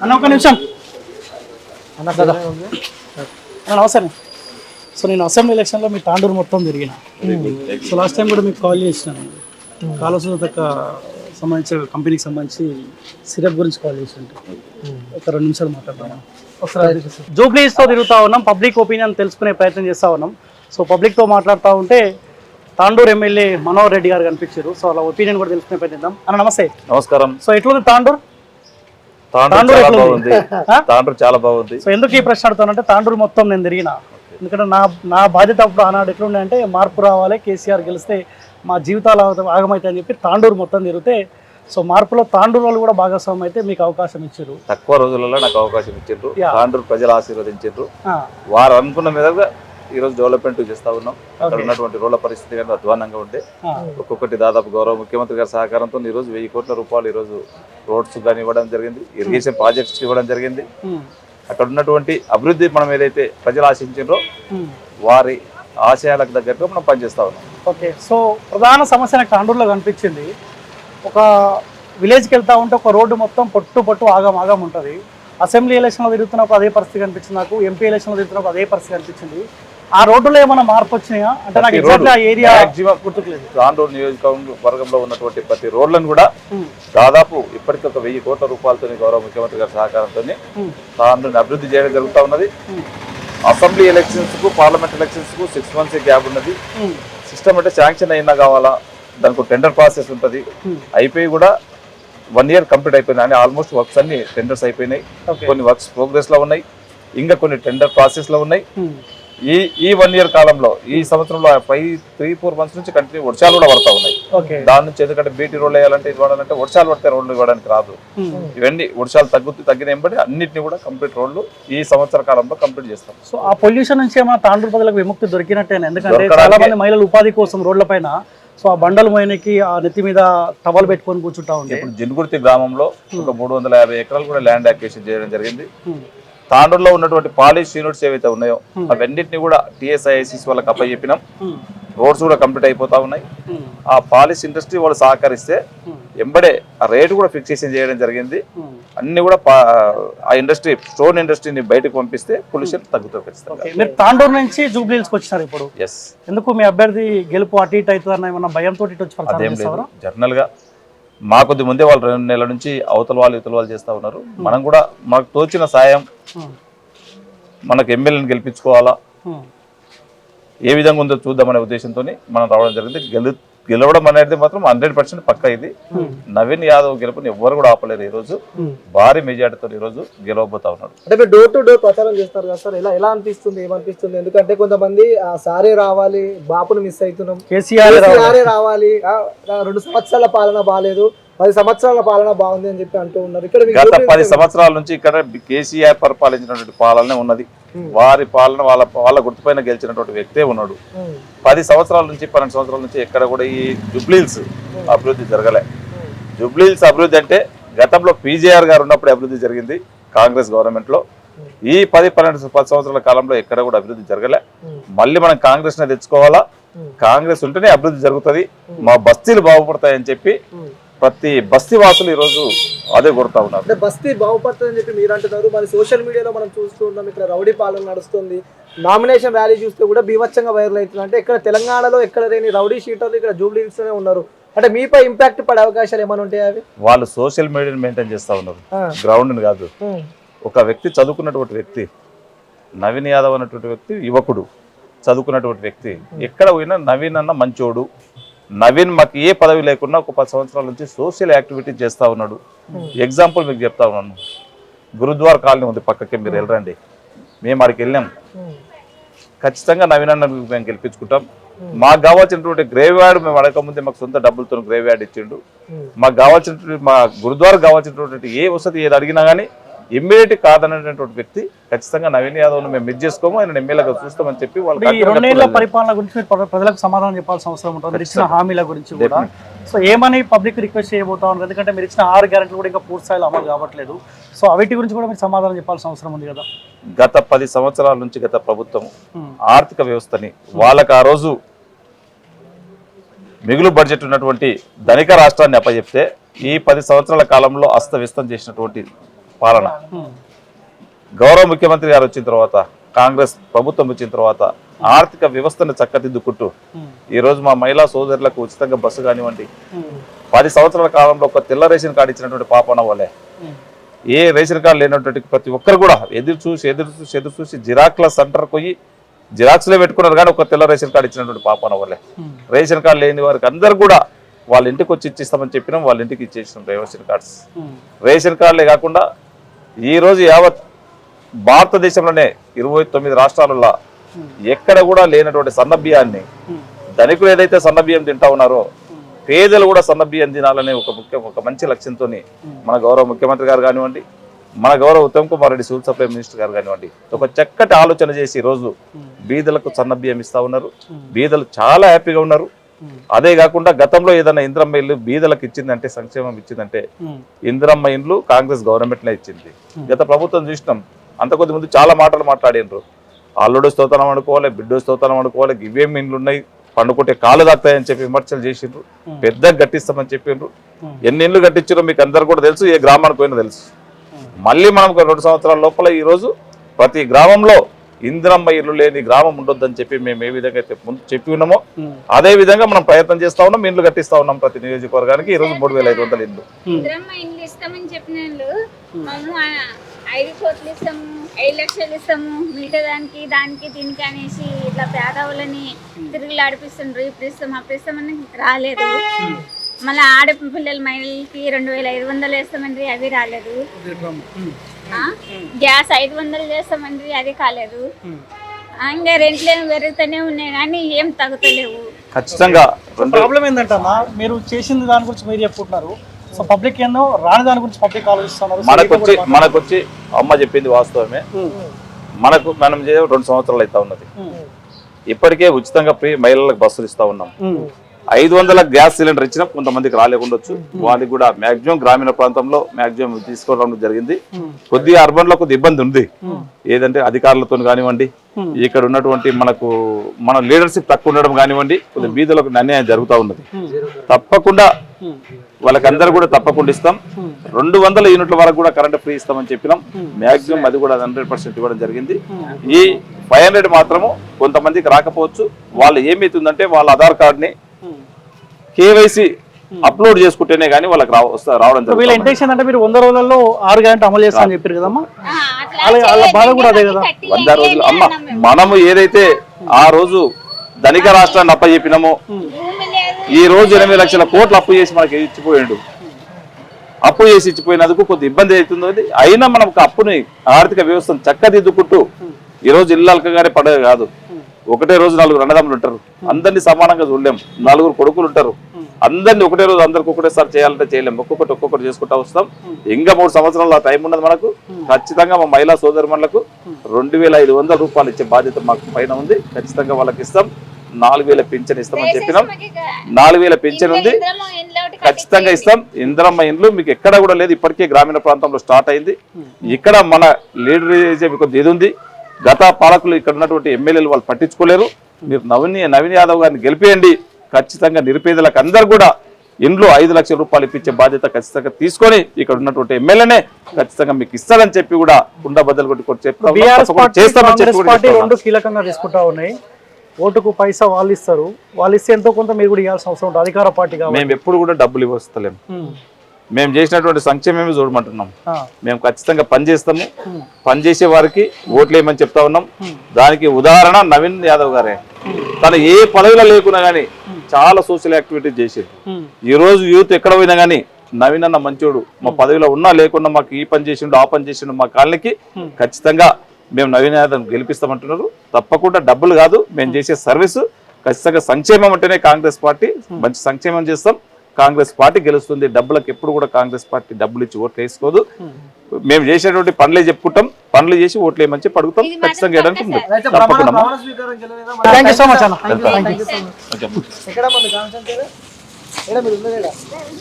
అన్న ఒక నిమిషం అన్న కదా నమస్తే. సో నేను అసెంబ్లీ ఎలక్షన్లో మీ తాండూరు మొత్తం తిరిగిన. సో లాస్ట్ టైం కూడా మీకు కాల్ చేసినాను, కాలసుదక సంబంధించిన కంపెనీకి సంబంధించి సిరప్ గురించి కాల్ చేసినట్టు ఒక 2 నిమిషాలు మాట్లాడతాను. ఒకసారి జూబ్లీస్తో తిరుగుతూ ఉన్నాం, పబ్లిక్ ఒపీనియన్ తెలుసుకునే ప్రయత్నం చేస్తూ ఉన్నాం. సో పబ్లిక్తో మాట్లాడుతూ ఉంటే తాండూరు ఎమ్మెల్యే మనోహర్ రెడ్డి గారు కనిపించారు. సో అలా ఒపీనియన్ కూడా తెలుసుకునే ప్రయత్నిద్దాం. అన్న నమస్తే. నమస్కారం. సో ఎట్లుంది తాండూరు? తాండూరు చాలా బాగుంది. సో ఎందుకు ఈ ప్రశ్న అడుగుతానంటే తాండూరు మొత్తం నేను తిరిగిన, ఎందుకంటే నా బాధ్యత అప్పుడు ఆనాడు ఎట్లుండే అంటే మార్పు రావాలి, కేసీఆర్ గెలిస్తే మా జీవితాలు ఆగమవుతాయని చెప్పి తాండూరు మొత్తం తిరిగితే, సో మార్పులో తాండూరు వాళ్ళు కూడా భాగస్వామ్యం అయితే మీకు అవకాశం ఇచ్చారు. తక్కువ రోజులలో నాకు అవకాశం ఇచ్చారు, తాండూరు ప్రజలు ఆశీర్వదించారు. వారు అనుకున్న మీదగా ఈరోజు డెవలప్మెంట్ చేస్తా ఉన్నాం. అక్కడ ఉన్నటువంటి రోడ్ల పరిస్థితి కానీ అధ్వానంగా ఉండే ఒక్కొక్కటి దాదాపు గౌరవ ముఖ్యమంత్రి గారి సహకారంతో ఈరోజు 1000 కోట్ల రూపాయలు ఈరోజు రోడ్స్ కానీ ఇవ్వడం జరిగింది, ఇరిగేషన్ ప్రాజెక్ట్స్ ఇవ్వడం జరిగింది. అక్కడ ఉన్నటువంటి అభివృద్ధి మనం ఏదైతే ప్రజలు ఆశించారో వారి ఆశయాలకు దగ్గరగా మనం పనిచేస్తా ఉన్నాం. ఓకే. సో ప్రధాన సమస్య నాకు తాండూరులో కనిపించింది, ఒక విలేజ్కి వెళ్తా ఉంటే ఒక రోడ్డు మొత్తం పొట్టు ఆగం ఉంటుంది. అసెంబ్లీ ఎలక్షన్లో తిరుగుతున్నప్పుడు అదే పరిస్థితి కనిపించింది నాకు, ఎంపీ ఎలక్షన్లో తిరుగుతున్నప్పుడు అదే పరిస్థితి కనిపించింది. ఆ రోడ్డులో ఏమైనా మార్పు వచ్చినాయా అంటే నాకు ఎగ్జాక్ట్లీ ఆ ఏరియా గుర్తుకులేదు. తాండూరు నియోజకవర్గంలో ఉన్నటువంటి ప్రతి రోడ్లను కూడా దాదాపు ఇప్పటికీ ఒక 1000 కోట్ల రూపాయలతో గౌరవ ముఖ్యమంత్రి గారి సహకారంతో తాండూరుని అభివృద్ధి చేయడం జరుగుతూ ఉన్నది. అసెంబ్లీ ఎలక్షన్స్ కు పార్లమెంట్ ఎలక్షన్స్ కు 6 months గ్యాప్ ఉన్నది. సిస్టమ్ అంటే శాంక్షన్ అయినా కావాలా, దానికి టెండర్ ప్రాసెస్ ఉంటుంది. అయిపోయి కూడా 1 year కంప్లీట్ అయిపోయినాయి అని ఆల్మోస్ట్ వర్క్స్ అన్ని టెండర్స్ అయిపోయినాయి. కొన్ని వర్క్స్ ప్రోగ్రెస్ లో ఉన్నాయి, ఇంకా కొన్ని టెండర్ ప్రాసెస్ లో ఉన్నాయి. ఈ 1 year కాలంలో ఈ సంవత్సరంలో 3-4 months నుంచి కంటిన్యూ వర్షాలు కూడా పడతా ఉన్నాయి. దాని నుంచి ఎందుకంటే బీటీ రోడ్లు వేయాలంటే ఇవ్వాలంటే వర్షాలు పడితే రోడ్లు ఇవ్వడానికి రాదు. ఇవన్నీ వర్షాలు తగ్గిన ఎంబడి అన్నింటినీ కూడా కంప్లీట్ రోడ్లు ఈ సంవత్సర కాలంలో కంప్లీట్ చేస్తాం. సో ఆ పొల్యూషన్ నుంచి ఏమైనా తాండూరు ప్రజలకు విముక్తి దొరికినట్టేనా? ఎందుకంటే చాలా మంది మహిళలు ఉపాధి కోసం రోడ్ల పైన సో ఆ బండలు మోయనికి ఆ నెత్తి మీద టవల్ పెట్టుకొని కూర్చుంటా ఉంది. ఇప్పుడు జిన్గుర్తి గ్రామంలో ఒక 350 ఎకరాలు కూడా ల్యాండ్ అక్విజిషన్ చేయడం జరిగింది. తాండూరులో ఉన్నటువంటి పాలిష్ యూనిట్స్ ఏవైతే ఉన్నాయో అవన్నింటినీ కూడా టీఎస్ఐఐసిసి వాళ్ళకి అప్పచెప్పినాం. రోడ్స్ కూడా కంప్లీట్ అయిపోతా ఉన్నాయి. ఆ పాలిష్ ఇండస్ట్రీ వాళ్ళు సహకరిస్తే ఎంబడే ఆ రేటు కూడా ఫిక్సేషన్ చేయడం జరిగింది. అన్ని కూడా ఆ ఇండస్ట్రీ స్టోన్ ఇండస్ట్రీని బయటకు పంపిస్తే పొల్యూషన్ తగ్గుతుంది ఖచ్చితంగా. మీరు తాండూరు నుంచి జూబ్లీహిల్స్కి వచ్చినారు ఇప్పుడు. ఎందుకు మీ అభ్యర్థి గెలుపు అటు ఇటు అవుతుందన్న ఏమన్నా భయంతో ఇటు వచ్చి? అదేం లేదు, జనరల్ గా మా కొద్ది ముందే వాళ్ళు 2 నెలల నుంచి అవతల వాళ్ళు చేస్తా ఉన్నారు. మనం కూడా మనకు తోచిన సాయం, మనకు ఎమ్మెల్యేని గెలిపించుకోవాలా, ఏ విధంగా ఉందో చూద్దామనే ఉద్దేశంతో మనం రావడం జరిగింది. గెలవడం అనేది మాత్రం 100% పక్కా. ఇది నవీన్ యాదవ్ గెలుపుని ఎవరు కూడా ఆపలేరు. ఈ రోజు భారీ మెజార్టీతో ఈ రోజు గెలవబోతా ఉన్నాడు. అంటే మీరు డోర్ టు డోర్ ప్రచారం చేస్తారు కదా సార్, ఎలా అనిపిస్తుంది, ఏమనిపిస్తుంది? ఎందుకంటే కొంతమంది సారే రావాలి, బాపును మిస్ అవుతున్నాం, కేసీఆర్ రావాలి, 2 సంవత్సరాల పాలన బాగాలేదు, 10 సంవత్సరాల పాలన బాగుంది అని చెప్పి అంటూ ఉన్నారు. ఇక్కడ గత 10 సంవత్సరాల నుంచి ఇక్కడ కేసీఆర్ పరిపాలించినటువంటి పాలనే ఉన్నది. వారి పాలన వాళ్ళ గుర్తుపైన గెలిచినటువంటి వ్యక్తే ఉన్నాడు. 10 సంవత్సరాల నుంచి 12 సంవత్సరాల నుంచి ఎక్కడ కూడా ఈ జూబ్లీహిల్స్ అభివృద్ధి జరగలే. జూబ్లీహిల్స్ అభివృద్ధి అంటే గతంలో పీజేఆర్ గారు ఉన్నప్పుడు అభివృద్ధి జరిగింది కాంగ్రెస్ గవర్నమెంట్ లో. ఈ 10 సంవత్సరాల కాలంలో ఎక్కడ కూడా అభివృద్ధి జరగలే. మళ్ళీ మనం కాంగ్రెస్ నే తెచ్చుకోవాలా, కాంగ్రెస్ ఉంటేనే అభివృద్ధి జరుగుతుంది, మా బస్తీలు బాగుపడతాయని చెప్పి ప్రతి బస్తీ వాసులు ఈ రోజు అదే కొడతా ఉన్నారు. అంటే బస్తీ బాగుపడుతుందని చెప్పి మీరు అంటున్నారు. మరి సోషల్ మీడియాలో మనం చూస్తూ ఉన్నాం, ఇక్కడ రౌడీ పాలన నడుస్తుంది. నామినేషన్ ర్యాలీ చూస్తే కూడా బీభత్సంగా వైరల్ అవుతుంది. అంటే ఇక్కడ తెలంగాణలో ఎక్కడ లేని రౌడీ షీటర్లు ఇక్కడ జూబ్లీహిల్స్ లోనే ఉన్నారు. అంటే మీపై ఇంపాక్ట్ పడే అవకాశాలు ఏమైనా ఉంటాయి? అవి వాళ్ళు సోషల్ మీడియాని మెయింటైన్ చేస్తా ఉన్నారు, గ్రౌండ్ కాదు. ఒక వ్యక్తి చదువుకున్నటువంటి వ్యక్తి, నవీన్ యాదవ్ అన్నటువంటి వ్యక్తి యువకుడు, చదువుకున్నటువంటి వ్యక్తి, ఎక్కడ పోయినా నవీన్ అన్న మంచోడు, నవీన్ మాకు ఏ పదవి లేకున్నా ఒక 10 సంవత్సరాల నుంచి సోషల్ యాక్టివిటీ చేస్తూ ఉన్నాడు. ఎగ్జాంపుల్ మీకు చెప్తా ఉన్నాను, గురుద్వార్ కాలనీ ఉంది పక్కకే, మీరు వెళ్ళరండి, మేము అక్కడికి వెళ్ళాం. ఖచ్చితంగా నవీన్ అన్న మేము గెలిపించుకుంటాం. మాకు కావాల్సినటువంటి గ్రేవ్ యార్డ్ మేము అడగకముందే మాకు సొంత డబ్బులతో గ్రేవ్ యార్డ్ ఇచ్చిండు. మాకు కావాల్సినటువంటి మా గురుద్వార్ కావాల్సినటువంటి ఏ వసతి ఏది అడిగినా కానీ ఇమ్మీడియట్ కాదనేటువంటి వ్యక్తి ఖచ్చితంగా నవీన్ యాదవ్ మేము మిస్ చేసుకోము, ఆయన ఎమ్మెల్యేగా చూస్తామని చెప్పి వాళ్ళు 2 ఏళ్ల పరిపాలన గురించి ప్రజలకు సమాధానం చెప్పాల్సిన అవసరం ఉంటుంది. మీరు ఇచ్చిన హామీల గురించి కూడా సో ఏమని పబ్లిక్ రిక్వెస్ట్ చేయబోతా ఉన్నారు? ఎందుకంటే మీరు ఇచ్చిన 6 గ్యారెంటీలు కూడా ఇంకా పూర్తి స్థాయిలో అమలు కావట్లేదు. సో అవిటి గురించి కూడా మీరు సమాధానం చెప్పాల్సిన అవసరం ఉంది కదా. గత 10 సంవత్సరాల నుంచి గత ప్రభుత్వం ఆర్థిక వ్యవస్థని వాళ్ళకి ఆ రోజు మిగులు బడ్జెట్ ఉన్నటువంటి ధనిక రాష్ట్రాన్ని అప్పచెప్తే ఈ 10 సంవత్సరాల కాలంలో అస్తవ్యస్తం చేసినటువంటి పాలన. గౌరవ ముఖ్యమంత్రి గారు వచ్చిన తర్వాత, కాంగ్రెస్ ప్రభుత్వం వచ్చిన తర్వాత ఆర్థిక వ్యవస్థను చక్కదిద్దుకుంటూ ఈరోజు మా మహిళా సోదరులకు ఉచితంగా బస్సు కానివ్వండి, 10 సంవత్సరాల కాలంలో ఒక తెల్ల రేషన్ కార్డు ఇచ్చినటువంటి పాపన వాళ్ళే, ఏ రేషన్ కార్డు లేనటువంటి ప్రతి ఒక్కరు కూడా ఎదురు చూసి జిరాక్ల సెంటర్ పోయి జిరాక్స్లే పెట్టుకున్నారు కానీ ఒక తెల్ల రేషన్ కార్డు ఇచ్చినటువంటి పాపన వాళ్ళే. రేషన్ కార్డు లేని వారికి అందరు కూడా వాళ్ళ ఇంటికి వచ్చి ఇచ్చిస్తామని చెప్పినాం, వాళ్ళ ఇంటికి ఇచ్చేసినాం రేషన్ కార్డ్స్. రేషన్ కార్డులే కాకుండా ఈరోజు యావత్ భారతదేశంలోనే 29 రాష్ట్రాలలో ఎక్కడ కూడా లేనటువంటి సన్న బియ్యాన్ని, ధనికులు ఏదైతే సన్న బియ్యం తింటా ఉన్నారో పేదలు కూడా సన్న బియ్యం తినాలనే ఒక మంచి లక్ష్యంతో మన గౌరవ ముఖ్యమంత్రి గారు కానివ్వండి, మన గౌరవ Uttam Kumar Reddy civil supply minister గారు కానివ్వండి ఒక చక్కటి ఆలోచన చేసి ఈరోజు బీదలకు సన్న బియ్యం ఇస్తా ఉన్నారు. బీదలు చాలా హ్యాపీగా ఉన్నారు. అదే కాకుండా గతంలో ఏదైనా ఇందిరమ్మ ఇల్లు బీదలకు ఇచ్చిందంటే, సంక్షేమం ఇచ్చిందంటే ఇందిరమ్మ ఇండ్లు కాంగ్రెస్ గవర్నమెంట్నే ఇచ్చింది. గత ప్రభుత్వం చూసినాం, అంత కొద్ది ముందు చాలా మాటలు మాట్లాడినరు. అల్లుడు స్తోత్రం అనుకోవాలి, బిడ్డు స్తోత్రం అనుకోవాలి, ఇవేం ఇండ్లు ఉన్నాయి, పండుకుంటే కాళ్ళు తాగుతాయని చెప్పి విమర్శలు చేసిండ్రు. పెద్దగా కట్టిస్తామని చెప్పిండ్రు. ఎన్ని ఇండ్లు కట్టించారో మీకు అందరు కూడా తెలుసు, ఏ గ్రామానికి పోయినా తెలుసు. మళ్ళీ మనం 2 సంవత్సరాల లోపల ఈరోజు ప్రతి గ్రామంలో ఇందిరమ్మ ఇల్లు లేని గ్రామం ఉండొద్దని చెప్పి మేము ఏ విధంగా అయితే ముందు చెప్పి ఉన్నామో అదే విధంగా మనం ప్రయత్నం చేస్తా ఉన్నాం. ఇండ్లు కట్టిస్తా ఉన్నాం ప్రతి నియోజకవర్గానికి. ఈ రోజు 3500 ఇండ్లు. ఇందిరమ్మ ఇండ్లు ఇస్తామని చెప్పిన 5 కోట్లు ఇస్తాము, 5 లక్షలు ఇస్తాము, మిగతా దానికి దీనికి అనేసి ఇట్లా పేదవాళ్ళని తిరిగి ఆడిపిస్తుండ్రు. ఇప్పుడు ఇస్తాం, అప్పుడు ఇస్తామని రాలేదు. మళ్ళీ ఆడపిల్లల మహిళలకి 2500 వేస్తామండి, అవి రాలేదు. గ్యాస్ 500 చేస్తామండి, అది కాలేదు. ఇంకా రెంట్లేమో పెరుగుతూనే ఉన్నాయి కానీ ఏం తగ్గుతలేవు. ఖచ్చితంగా ప్రాబ్లం ఏంటంటే మీరు చేసిన దాని గురించి మీరు చెప్పుకుంటున్నారు, సో పబ్లిక్ ఏందో రాని దాని గురించి పబ్లిక్ ఆలోచిస్తున్నారు. మనకొచ్చి అమ్మ చెప్పింది వాస్తవమే. మనం 2 సంవత్సరాలు అయితే ఉన్నది. ఇప్పటికే ఉచితంగా ఫ్రీ మహిళలకు బస్సులు ఇస్తా ఉన్నాం. 500 గ్యాస్ సిలిండర్ ఇచ్చినా కొంతమందికి రాలేకుండొచ్చు. వాళ్ళకి కూడా మాక్సిమం గ్రామీణ ప్రాంతంలో మాక్సిమం తీసుకోవడం జరిగింది. కొద్దిగా అర్బన్ లో కొద్ది ఇబ్బంది ఉంది. ఏదంటే అధికారులతో కానివ్వండి, ఇక్కడ ఉన్నటువంటి మన లీడర్షిప్ తక్కువ ఉండడం కానివ్వండి, కొద్దిగా బీదలకు అన్యాయం జరుగుతూ ఉన్నది. తప్పకుండా వాళ్ళకందరూ కూడా తప్పకుండా ఇస్తాం. 200 యూనిట్ల వరకు కూడా కరెంట్ ఫ్రీ ఇస్తామని చెప్పినాం. మాక్సిమం అది కూడా 100% ఇవ్వడం జరిగింది. ఈ 500 మాత్రము కొంతమందికి రాకపోవచ్చు. వాళ్ళు ఏమైతుందంటే వాళ్ళ ఆధార్ కార్డుని కేవైసీ అప్లోడ్ చేసుకుంటేనే కానీ వాళ్ళకి రావడం జరుగుతుంది. వీళ్ళ ఇంటెన్షన్ అంటే మీరు 100 రోజుల్లో 6 గంటలు అమలు చేస్తామని చెప్పారు కదమ్మా, వాళ్ళ బాధ కూడా అదే కదా. 100 రోజులు అమ్మ, మనము ఏదైతే ఆ రోజు ధనిక రాష్ట్రాన్ని అప్పచెప్పినామో ఈ రోజు 8 లక్షల కోట్లు అప్పు చేసి మనకి ఇచ్చిపోయాడు. అప్పు చేసి ఇచ్చిపోయినందుకు కొద్ది ఇబ్బంది అవుతుందో, అయినా మనం అప్పుని ఆర్థిక వ్యవస్థను చక్కదిద్దుకుంటూ ఈ రోజు ఇల్లు అలకగానే పడేది కాదు. ఒకటే రోజు 4 అన్నదమ్ములు ఉంటారు, అందరినీ సమానంగా చూడలేం. 4 కొడుకులు ఉంటారు, అందరినీ ఒకటే రోజు అందరికి ఒకటేసారి చేయాలంటే చేయలేం. ఒక్కొక్కటి చేసుకుంటా వస్తాం. ఇంకా 3 సంవత్సరాల టైం ఉన్నది మనకు. ఖచ్చితంగా మా మహిళా సోదరుమణులకు 2500 రూపాయలు ఇచ్చే బాధ్యత మాకు పైన ఉంది. ఖచ్చితంగా వాళ్ళకి ఇస్తాం. 4000 పింఛన్ ఇస్తామని చెప్పినాం. 4000 పింఛన్ ఉంది, ఖచ్చితంగా ఇస్తాం. ఇందిరమ్మ ఇండ్లు మీకు ఎక్కడ కూడా లేదు. ఇప్పటికే గ్రామీణ ప్రాంతంలో స్టార్ట్ అయింది. ఇక్కడ మన లీడర్ కొద్ది ఇది ఉంది. గత పాలకులు ఇక్కడ ఉన్నటువంటి ఎమ్మెల్యేలు వాళ్ళు పట్టించుకోలేరు. మీరు నవీన్ యాదవ్ గారిని గెలిపేయండి. ఖచ్చితంగా నిరుపేదలకు అందరు కూడా ఇండ్లు 5 లక్షల రూపాయలు ఇప్పించే బాధ్యత ఖచ్చితంగా తీసుకొని ఇక్కడ ఉన్నటువంటి ఎమ్మెల్యేనే ఖచ్చితంగా మీకు ఇస్తారని చెప్పి కూడా కుండా బద్దలు కొట్టి చెప్తామని 2 కీలకంగా తీసుకుంటా ఉన్నాయి. ఓటుకు పైసా వాళ్ళు ఇస్తారు, వాళ్ళు ఇస్తే ఎంతో కొంత మీరు కూడా ఇవ్వాల్సిన అవసరం ఉంటుంది. అధికార పార్టీగా మేము ఎప్పుడు కూడా డబ్బులు ఇవ్వలేము. మేము చేసినటువంటి సంక్షేమమే చూడమంటున్నాం. మేము ఖచ్చితంగా పనిచేస్తాము. పనిచేసే వారికి ఓట్లు వేయమని చెప్తా ఉన్నాం. దానికి ఉదాహరణ నవీన్ యాదవ్ గారే. తను ఏ పదవిలో లేకున్నా గానీ చాలా సోషల్ యాక్టివిటీస్ చేసేది. ఈ రోజు యూత్ ఎక్కడ పోయినా గానీ నవీన్ అన్న మంచోడు, మా పదవిలో ఉన్నా లేకున్నా మాకు ఈ పని చేసిండు ఆ పని చేసిండు మా కాలనీకి, ఖచ్చితంగా మేము నవీన్ యాదవ్ గెలిపిస్తామంటున్నారు. తప్పకుండా డబ్బులు కాదు, మేము చేసే సర్వీసు ఖచ్చితంగా సంక్షేమం అంటేనే కాంగ్రెస్ పార్టీ మంచి సంక్షేమం చేస్తాం. కాంగ్రెస్ పార్టీ గెలుస్తుంది. డబ్బులకు ఎప్పుడు కూడా కాంగ్రెస్ పార్టీ డబ్బులు ఇచ్చి ఓట్లు వేసుకోదు. మేము చేసేటువంటి పనులే చెప్పుకుంటాం, పనులు చేసి ఓట్లు ఏమని చెప్పి అడుగుతాం. ఖచ్చితంగా వేయడానికి ఉంది. తప్పకుండా.